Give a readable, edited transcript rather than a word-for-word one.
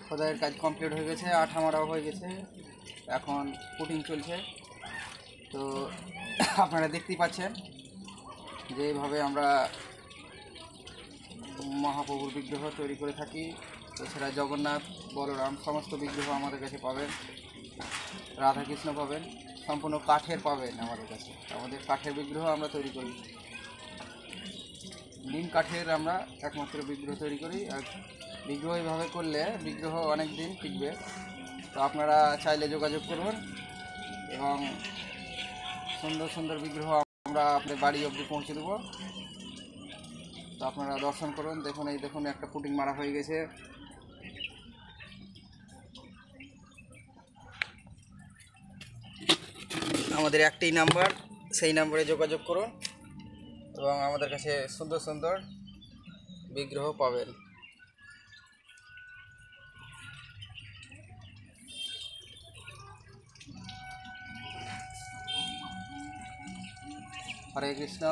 খোদাইয়ের কাজ কমপ্লিট হয়ে গেছে, আঠা মারাও হয়ে গেছে, এখন পুটিং চলছে। তো আপনারা দেখতেই পাচ্ছেন যে এইভাবে আমরা মহাপ্রভুর বিগ্রহ তৈরি করে থাকি। এছাড়া জগন্নাথ, বলরাম সমস্ত বিগ্রহ আমাদের কাছে পাবেন, রাধাকৃষ্ণ পাবেন, সম্পূর্ণ কাঠের পাবেন আমাদের কাছে। আমাদের কাঠের বিগ্রহ আমরা তৈরি করি, নিম কাঠের আমরা একমাত্র বিগ্রহ তৈরি করি। আর বিগ্রহ এইভাবে করলে বিগ্রহ অনেক দিন টিকবে। তো আপনারা চাইলে যোগাযোগ করুন এবং সুন্দর সুন্দর বিগ্রহ আমরা আপনাদের বাড়ি অবধি পৌঁছে দেবো। তো আপনারা দর্শন করুন। দেখুন, এই দেখুন একটা পুটিং মারা হয়ে গেছে। আমাদের একটাই নাম্বার, সেই নাম্বারে যোগাযোগ করুন এবং আমাদের কাছে সুন্দর সুন্দর বিগ্রহ পাবেন। হরে কৃষ্ণ।